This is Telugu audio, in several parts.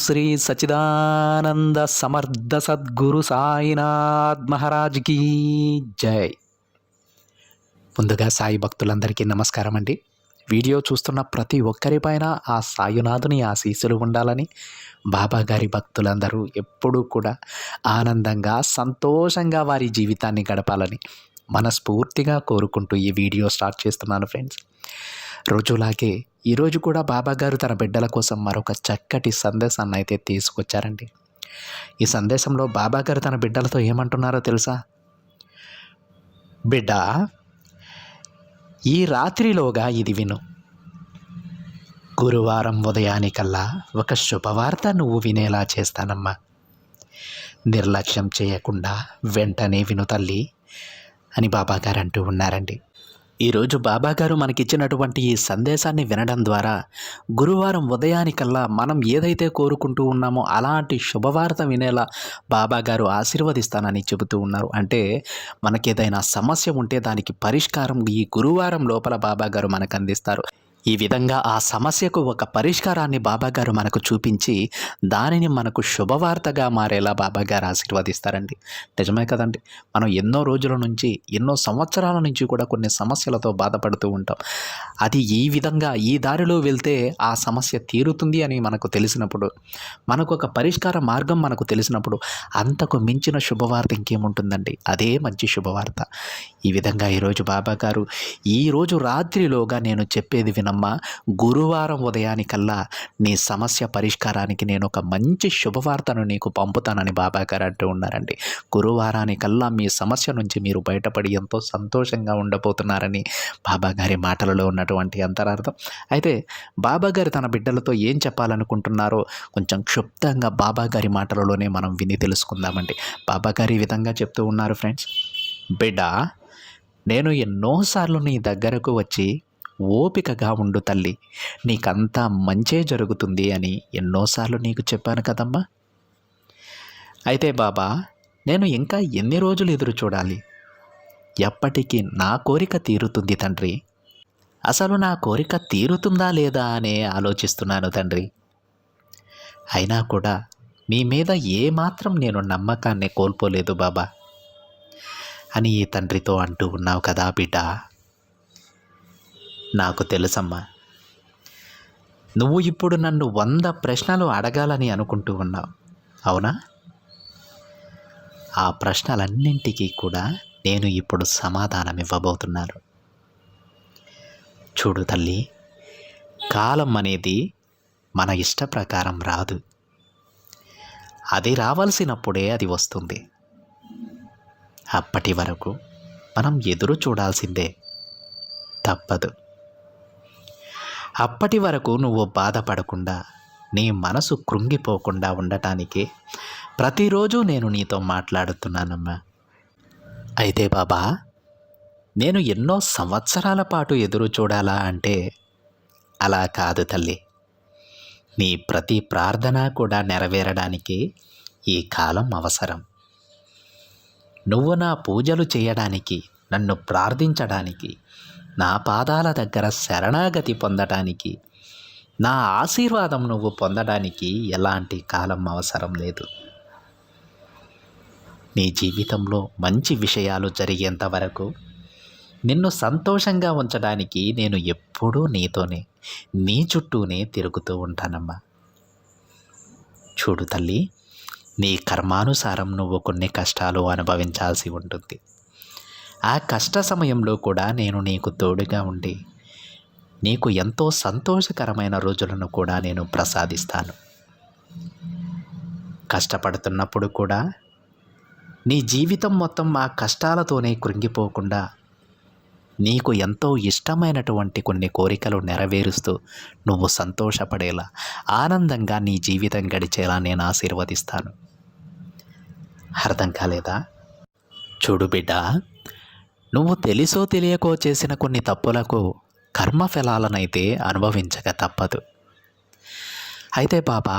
శ్రీ సచిదానంద సమర్థ సద్గురు సాయినాథ్ మహారాజ్ కీ జై. ముందుగా సాయి భక్తులందరికీ నమస్కారం అండి. వీడియో చూస్తున్న ప్రతి ఒక్కరిపైన ఆ సాయినాథుని ఆశీస్సులు ఉండాలని, బాబా గారి భక్తులందరూ ఎప్పుడూ కూడా ఆనందంగా సంతోషంగా వారి జీవితాన్ని గడపాలని మనస్ఫూర్తిగా కోరుకుంటూ ఈ వీడియో స్టార్ట్ చేస్తున్నాను ఫ్రెండ్స్. రోజులాగే ఈరోజు కూడా బాబా గారు తన బిడ్డల కోసం మరొక చక్కటి సందేశాన్ని అయితే తీసుకొచ్చారండి. ఈ సందేశంలో బాబా గారు తన బిడ్డలతో ఏమంటున్నారో తెలుసా? బిడ్డ, ఈ రాత్రిలోగా ఇది విను. గురువారం ఉదయానికల్లా ఒక శుభవార్త నువ్వు వినేలా చేస్తానమ్మా. నిర్లక్ష్యం చేయకుండా వెంటనే విను తల్లి అని బాబా గారు అంటూ ఉన్నారండి. ఈరోజు బాబా గారు మనకిచ్చినటువంటి ఈ సందేశాన్ని వినడం ద్వారా గురువారం ఉదయానికల్లా మనం ఏదైతే కోరుకుంటూ ఉన్నామో అలాంటి శుభవార్త వినేలా బాబా గారు ఆశీర్వదిస్తానని చెబుతూ ఉన్నారు. అంటే మనకేదైనా సమస్య ఉంటే దానికి పరిష్కారం ఈ గురువారం లోపల బాబా గారు మనకు అందిస్తారు. ఈ విధంగా ఆ సమస్యకు ఒక పరిష్కారాన్ని బాబా గారు మనకు చూపించి దానిని మనకు శుభవార్తగా మారేలా బాబా గారు ఆశీర్వదిస్తారండి. నిజమే కదండి. మనం ఎన్నో రోజుల నుంచి ఎన్నో సంవత్సరాల నుంచి కూడా కొన్ని సమస్యలతో బాధపడుతూ ఉంటాం. అది ఈ విధంగా ఈ దారిలో వెళ్తే ఆ సమస్య తీరుతుంది అని మనకు తెలిసినప్పుడు, మనకు ఒక పరిష్కార మార్గం మనకు తెలిసినప్పుడు అంతకు మించిన శుభవార్త ఇంకేముంటుందండి. అదే మంచి శుభవార్త. ఈ విధంగా ఈరోజు బాబా గారు ఈరోజు రాత్రిలోగా నేను చెప్పేది వినమ్మా, గురువారం ఉదయానికల్లా నీ సమస్య పరిష్కారానికి నేను ఒక మంచి శుభవార్తను నీకు పంపుతానని బాబా గారు అంటూ ఉన్నారండి. గురువారానికల్లా మీ సమస్య నుంచి మీరు బయటపడి ఎంతో సంతోషంగా ఉండబోతున్నారని బాబా గారి మాటలలో ఉన్నటువంటి అంతరార్థం. అయితే బాబా గారు తన బిడ్డలతో ఏం చెప్పాలనుకుంటున్నారో కొంచెం క్షుప్తంగా బాబా గారి మాటలలోనే మనం విని తెలుసుకుందామండి. బాబా గారు ఈ విధంగా చెప్తూ ఉన్నారు ఫ్రెండ్స్. బిడ్డ, నేను ఎన్నోసార్లు నీ దగ్గరకు వచ్చి ఓపికగా ఉండు తల్లి, నీకంతా మంచే జరుగుతుంది అని ఎన్నోసార్లు నీకు చెప్పాను కదమ్మా. అయితే బాబా, నేను ఇంకా ఎన్ని రోజులు ఎదురు చూడాలి? ఎప్పటికీ నా కోరిక తీరుతుంది తండ్రి. అసలు నా కోరిక తీరుతుందా లేదా అనే ఆలోచిస్తున్నాను తండ్రి. అయినా కూడా మీ మీద ఏమాత్రం నేను నమ్మకాన్ని కోల్పోలేదు బాబా అని ఈ తండ్రితో అంటూ ఉన్నావు కదా బిడ్డ. నాకు తెలుసమ్మా, నువ్వు ఇప్పుడు నన్ను 100 ప్రశ్నలు అడగాలని అనుకుంటూ ఉన్నావు, అవునా? ఆ ప్రశ్నలన్నింటికీ కూడా నేను ఇప్పుడు సమాధానం ఇవ్వబోతున్నాను. చూడు తల్లి, కాలం అనేది మన ఇష్ట ప్రకారం రాదు. అది రావాల్సినప్పుడే అది వస్తుంది. అప్పటి వరకు మనం ఎదురు చూడాల్సిందే, తప్పదు. అప్పటి వరకు నువ్వు బాధపడకుండా, నీ మనసు కృంగిపోకుండా ఉండటానికి ప్రతిరోజు నేను నీతో మాట్లాడుతున్నానమ్మా. అయితే బాబా, నేను ఎన్నో సంవత్సరాల పాటు ఎదురు చూడాలా అంటే అలా కాదు తల్లి. నీ ప్రతి ప్రార్థన కూడా నెరవేరడానికి ఈ కాలం అవసరం. నువ్వు నా పూజలు చేయడానికి, నన్ను ప్రార్థించడానికి, నా పాదాల దగ్గర శరణాగతి పొందడానికి, నా ఆశీర్వాదం నువ్వు పొందడానికి ఎలాంటి కాలం అవసరం లేదు. నీ జీవితంలో మంచి విషయాలు జరిగేంత వరకు నిన్ను సంతోషంగా ఉంచడానికి నేను ఎప్పుడూ నీతోనే, నీ చుట్టూనే తిరుగుతూ ఉంటానమ్మా. చూడు తల్లి, నీ కర్మానుసారం నువ్వు కొన్ని కష్టాలు అనుభవించాల్సి ఉంటుంది. ఆ కష్ట సమయంలో కూడా నేను నీకు తోడుగా ఉండి నీకు ఎంతో సంతోషకరమైన రోజులను కూడా నేను ప్రసాదిస్తాను. కష్టపడుతున్నప్పుడు కూడా నీ జీవితం మొత్తం ఆ కష్టాలతోనే కృంగిపోకుండా నీకు ఎంతో ఇష్టమైనటువంటి కొన్ని కోరికలు నెరవేరుస్తూ నువ్వు సంతోషపడేలా, ఆనందంగా నీ జీవితం గడిచేలా నేను ఆశీర్వదిస్తాను. అర్థం కాలేదా? చూడు బిడ్డ, నువ్వు తెలిసో తెలియకో చేసిన కొన్ని తప్పులకు కర్మఫలాలనైతే అనుభవించక తప్పదు. అయితే బాబా,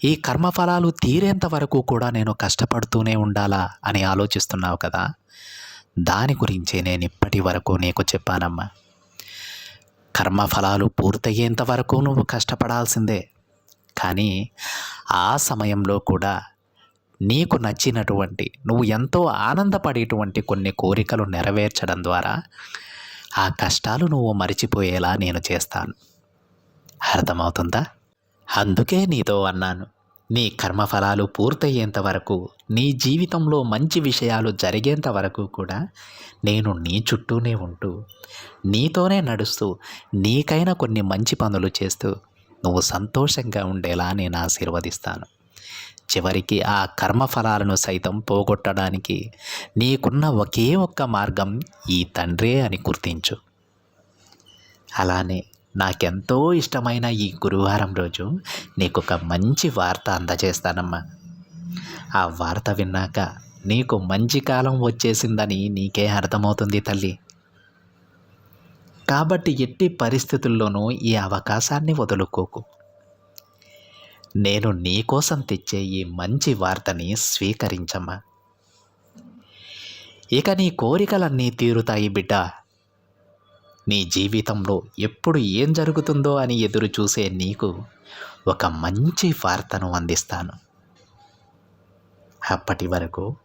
ఈ కర్మఫలాలు తీరేంత వరకు కూడా నేను కష్టపడుతూనే ఉండాలా అని ఆలోచిస్తున్నావు కదా. దాని గురించే నేను ఇప్పటి వరకు నీకు చెప్పానమ్మా. కర్మఫలాలు పూర్తయ్యేంత వరకు నువ్వు కష్టపడాల్సిందే. కానీ ఆ సమయంలో కూడా నీకు నచ్చినటువంటి నువ్వు ఎంతో ఆనందపడేటువంటి కొన్ని కోరికలు నెరవేర్చడం ద్వారా ఆ కష్టాలు నువ్వు మరిచిపోయేలా నేను చేస్తాను. అర్థమవుతుందా? అందుకే నీతో అన్నాను, నీ కర్మఫలాలు పూర్తయ్యేంత వరకు, నీ జీవితంలో మంచి విషయాలు జరిగేంత వరకు కూడా నేను నీ చుట్టూనే ఉంటూ, నీతోనే నడుస్తూ, నీకైనా కొన్ని మంచి పనులు చేస్తూ నువ్వు సంతోషంగా ఉండేలా నేను ఆశీర్వదిస్తాను. చివరికి ఆ కర్మఫలాలను సైతం పోగొట్టడానికి నీకున్న ఒకే ఒక్క మార్గం ఈ తండ్రే అని గుర్తించు. అలానే నాకెంతో ఇష్టమైన ఈ గురువారం రోజు నీకొక మంచి వార్త అందజేస్తానమ్మా. ఆ వార్త విన్నాక నీకు మంచి కాలం వచ్చేసిందని నీకే అర్థమవుతుంది తల్లి. కాబట్టి ఎట్టి పరిస్థితుల్లోనూ ఈ అవకాశాన్ని వదులుకోకు. నేను నీకోసం తెచ్చే ఈ మంచి వార్తని స్వీకరించమ్మా. ఇక నీ కోరికలన్నీ తీరుతాయి బిడ్డ. నీ జీవితంలో ఎప్పుడు ఏం జరుగుతుందో అని ఎదురు చూసే నీకు ఒక మంచి వార్తను అందిస్తాను. అప్పటి వరకు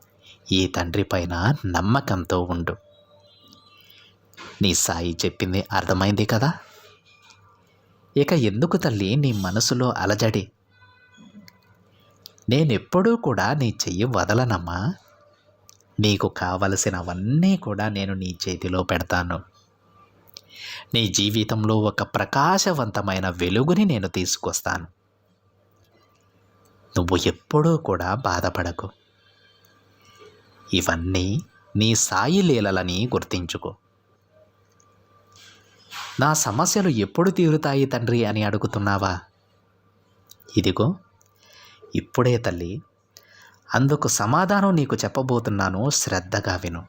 ఈ తండ్రి పైన నమ్మకంతో ఉండు. నీ సాయి చెప్పింది అర్థమైంది కదా? ఇక ఎందుకు తల్లి నీ మనసులో అలజడి? నేనెప్పుడూ కూడా నీ చెయ్యి వదలనమ్మా. నీకు కావలసినవన్నీ కూడా నేను నీ చేతిలో పెడతాను. నీ జీవితంలో ఒక ప్రకాశవంతమైన వెలుగుని నేను తీసుకొస్తాను. నువ్వు ఎప్పుడూ కూడా బాధపడకు. ఇవన్నీ నీ సాయి లీలలని గుర్తించుకో. నా సమస్యలు ఎప్పుడు తీరుతాయి తండ్రి అని అడుగుతున్నావా? ఇదిగో ఇప్పుడే తల్లి, అందుకు సమాధానం నీకు చెప్పబోతున్నాను, శ్రద్ధగా విను.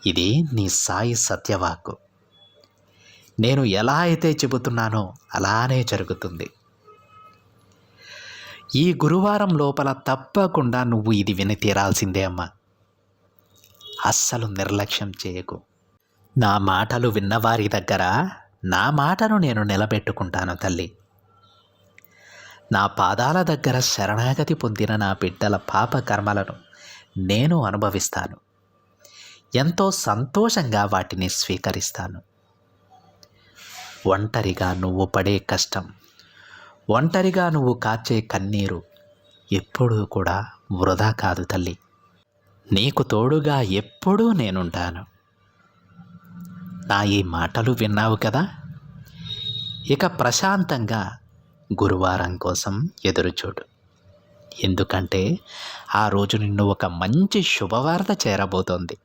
ఇది నీ సాయి సత్యవాక్కు. నేను ఎలా అయితే చెబుతున్నానో అలానే జరుగుతుంది. ఈ గురువారం లోపల తప్పకుండా నువ్వు ఇది విని తీరాల్సిందే అమ్మా. అస్సలు నిర్లక్ష్యం చేయకు. నా మాటలు విన్నవారి దగ్గర నా మాటను నేను నిలబెట్టుకుంటాను తల్లి. నా పాదాల దగ్గర శరణాగతి పొందిన నా బిడ్డల పాప కర్మలను నేను అనుభవిస్తాను. ఎంతో సంతోషంగా వాటిని స్వీకరిస్తాను. ఒంటరిగా నువ్వు పడే కష్టం, ఒంటరిగా నువ్వు కార్చే కన్నీరు ఎప్పుడూ కూడా వృధా కాదు తల్లి. నీకు తోడుగా ఎప్పుడూ నేనుంటాను. నా ఈ మాటలు విన్నావు కదా? ఇక ప్రశాంతంగా గురువారం కోసం ఎదురుచూడు. ఎందుకంటే ఆ రోజు నిన్ను ఒక మంచి శుభవార్త చేరబోతోంది.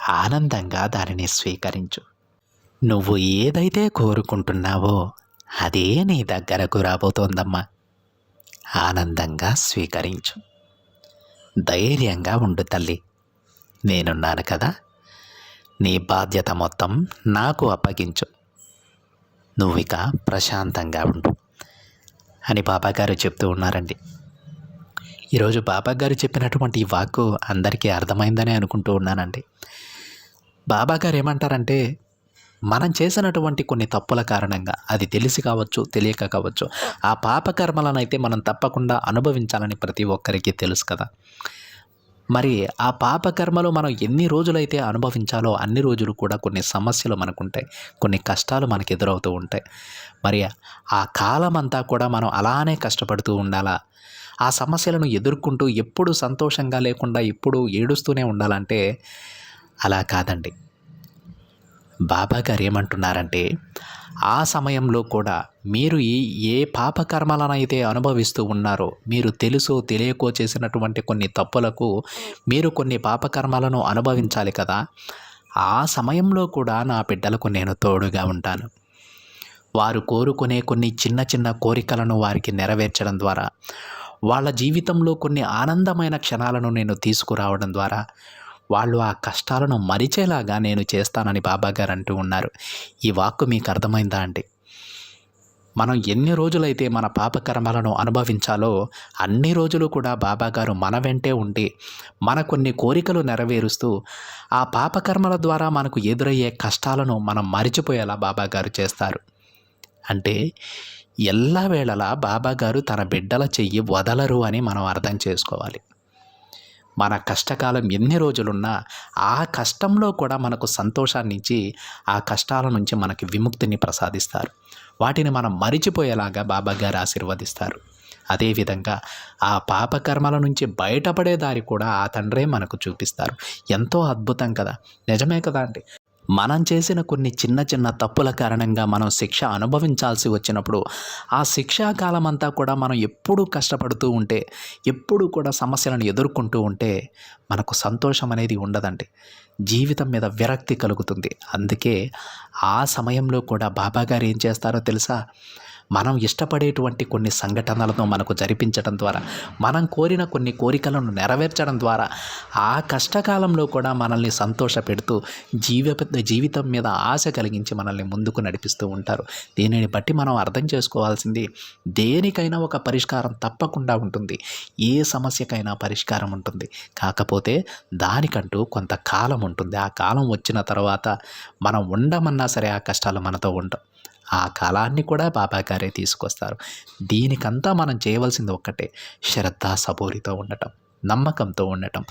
ఆనందంగా దానిని స్వీకరించు. నువ్వు ఏదైతే కోరుకుంటున్నావో అదే నీ దగ్గరకు రాబోతోందమ్మా. ఆనందంగా స్వీకరించు. ధైర్యంగా ఉండు తల్లి. నేనున్నాను కదా. నీ బాధ్యత మొత్తం నాకు అప్పగించు. నువ్విక ప్రశాంతంగా ఉండు అని బాబాగారు చెప్తూ ఉన్నారండి. ఈరోజు బాబాగారు చెప్పినటువంటి ఈ వాక్కు అందరికీ అర్థమైందని అనుకుంటూ ఉన్నానండి. బాబాగారు ఏమంటారంటే, మనం చేసినటువంటి కొన్ని తప్పుల కారణంగా, అది తెలిసి కావచ్చు తెలియక కావచ్చు, ఆ పాపకర్మలను అయితే మనం తప్పకుండా అనుభవించాలని ప్రతి ఒక్కరికి తెలుసు కదా. మరి ఆ పాపకర్మలు మనం ఎన్ని రోజులైతే అనుభవించాలో అన్ని రోజులు కూడా కొన్ని సమస్యలు మనకుంటాయి, కొన్ని కష్టాలు మనకు ఎదురవుతూ ఉంటాయి. మరి ఆ కాలం అంతా కూడా మనం అలానే కష్టపడుతూ ఉండాలా? ఆ సమస్యలను ఎదుర్కొంటూ ఎప్పుడు సంతోషంగా లేకుండా ఎప్పుడు ఏడుస్తూనే ఉండాలంటే అలా కాదండి. బాబాగారు ఏమంటున్నారంటే, ఆ సమయంలో కూడా మీరు ఏ పాపకర్మలనైతే అనుభవిస్తూ ఉన్నారో, మీరు తెలుసో తెలియకో చేసినటువంటి కొన్ని తప్పులకు మీరు కొన్ని పాపకర్మలను అనుభవించాలి కదా. ఆ సమయంలో కూడా నా బిడ్డలకు నేను తోడుగా ఉంటాను. వారు కోరుకునే కొన్ని చిన్న చిన్న కోరికలను వారికి నెరవేర్చడం ద్వారా, వాళ్ళ జీవితంలో కొన్ని ఆనందమైన క్షణాలను నేను తీసుకురావడం ద్వారా వాళ్ళు ఆ కష్టాలను మరిచేలాగా నేను చేస్తానని బాబాగారు అంటూ ఉన్నారు. ఈ వాక్కు మీకు అర్థమైందా అండి? మనం ఎన్ని రోజులైతే మన పాపకర్మలను అనుభవించాలో అన్ని రోజులు కూడా బాబాగారు మన వెంటే ఉండి మన కొన్ని కోరికలు నెరవేరుస్తూ ఆ పాపకర్మల ద్వారా మనకు ఎదురయ్యే కష్టాలను మనం మరిచిపోయేలా బాబాగారు చేస్తారు. అంటే ఎల్లవేళలా బాబాగారు తన బిడ్డల చెయ్యి వదలరు అని మనం అర్థం చేసుకోవాలి. మన కష్టకాలం ఎన్ని రోజులున్నా ఆ కష్టంలో కూడా మనకు సంతోషాన్నిచ్చి ఆ కష్టాల నుంచి మనకి విముక్తిని ప్రసాదిస్తారు. వాటిని మనం మరిచిపోయేలాగా బాబాగారు ఆశీర్వదిస్తారు. అదేవిధంగా ఆ పాపకర్మల నుంచి బయటపడే దారి కూడా ఆ తండ్రే మనకు చూపిస్తారు. ఎంతో అద్భుతం కదా! నిజమే కదా అండి. మనం చేసిన కొన్ని చిన్న చిన్న తప్పుల కారణంగా మనం శిక్ష అనుభవించాల్సి వచ్చినప్పుడు ఆ శిక్షా కాలం అంతా కూడా మనం ఎప్పుడూ కష్టపడుతూ ఉంటే, ఎప్పుడూ కూడా సమస్యలను ఎదుర్కొంటూ ఉంటే మనకు సంతోషం అనేది ఉండదండి. జీవితం మీద విరక్తి కలుగుతుంది. అందుకే ఆ సమయంలో కూడా బాబాగారు ఏం చేస్తారో తెలుసా? మనం ఇష్టపడేటువంటి కొన్ని సంఘటనలను మనకు జరిపించడం ద్వారా, మనం కోరిన కొన్ని కోరికలను నెరవేర్చడం ద్వారా ఆ కష్టకాలంలో కూడా మనల్ని సంతోషపెడుతూ జీవితం మీద ఆశ కలిగించి మనల్ని ముందుకు నడిపిస్తూ ఉంటారు. దీనిని బట్టి మనం అర్థం చేసుకోవాల్సింది, దేనికైనా ఒక పరిష్కారం తప్పకుండా ఉంటుంది. ఏ సమస్యకైనా పరిష్కారం ఉంటుంది. కాకపోతే దానికంటూ కొంత కాలం ఉంటుంది. ఆ కాలం వచ్చిన తర్వాత మనం ఉండమన్నా సరే ఆ కష్టాలు మనతో ఉండవు. ఆ కాలాన్ని కూడా బాబాగారే తీసుకొస్తారు. దీనికంతా మనం చేయవలసింది ఒక్కటే, శ్రద్ధ సబూరితో ఉండటం, నమ్మకంతో ఉండటం,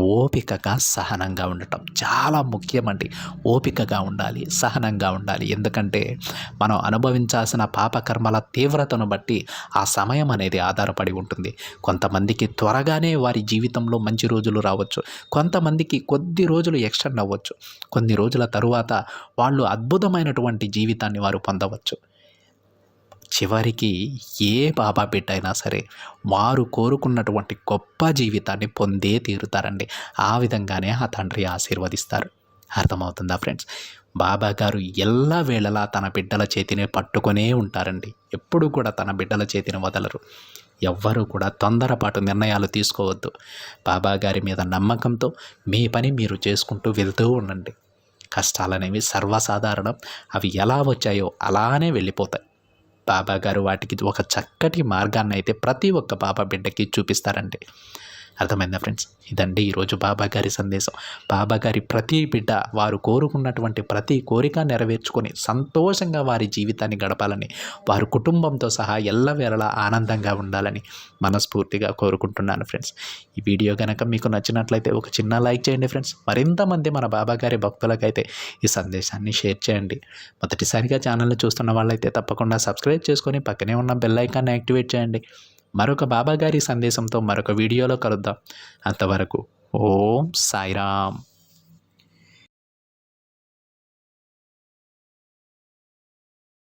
ఓపికగా సహనంగా ఉండటం చాలా ముఖ్యమండి. ఓపికగా ఉండాలి, సహనంగా ఉండాలి. ఎందుకంటే మనం అనుభవించాల్సిన పాపకర్మల తీవ్రతను బట్టి ఆ సమయం అనేది ఆధారపడి ఉంటుంది. కొంతమందికి త్వరగానే వారి జీవితంలో మంచి రోజులు రావచ్చు. కొంతమందికి కొద్ది రోజులు ఎక్స్టెండ్ అవ్వచ్చు. కొన్ని రోజుల తరువాత వాళ్ళు అద్భుతమైనటువంటి జీవితాన్ని వారు పొందవచ్చు. చివరికి ఏ బాబా బిడ్డ అయినా సరే వారు కోరుకున్నటువంటి గొప్ప జీవితాన్ని పొందే తీరుతారండి. ఆ విధంగానే ఆ తండ్రి ఆశీర్వదిస్తారు. అర్థమవుతుందా ఫ్రెండ్స్? బాబా గారు ఎల్లవేళలా తన బిడ్డల చేతిని పట్టుకొనే ఉంటారండి. ఎప్పుడు కూడా తన బిడ్డల చేతిని వదలరు. ఎవ్వరూ కూడా తొందరపాటు నిర్ణయాలు తీసుకోవద్దు. బాబా గారి మీద నమ్మకంతో మీ పని మీరు చేసుకుంటూ వెళ్తూ ఉండండి. కష్టాలనేవి సర్వసాధారణం. అవి ఎలా వచ్చాయో అలానే వెళ్ళిపోతాయి. బాబా గారు వాటికి ఒక చక్కటి మార్గాన్ని అయితే ప్రతి ఒక్క బాబా బిడ్డకి చూపిస్తారండి. అర్థమైందా ఫ్రెండ్స్? ఇదండి ఈరోజు బాబా గారి సందేశం. బాబా గారి ప్రతి బిడ్డ వారు కోరుకున్నటువంటి ప్రతి కోరిక నెరవేర్చుకొని సంతోషంగా వారి జీవితాన్ని గడపాలని, వారి కుటుంబంతో సహా ఎల్లవేళలా ఆనందంగా ఉండాలని మనస్ఫూర్తిగా కోరుకుంటున్నాను ఫ్రెండ్స్. ఈ వీడియో కనుక మీకు నచ్చినట్లయితే ఒక చిన్న లైక్ చేయండి ఫ్రెండ్స్. మరింతమంది మన బాబా గారి భక్తులకైతే ఈ సందేశాన్ని షేర్ చేయండి. మొదటిసారిగా ఛానల్ని చూస్తున్న వాళ్ళైతే తప్పకుండా సబ్స్క్రైబ్ చేసుకొని పక్కనే ఉన్న బెల్ ఐకాన్ని యాక్టివేట్ చేయండి. మరొక బాబా గారి సందేశంతో మరొక వీడియోలో కలుద్దాం. అంతవరకు ఓం సాయిరామ్.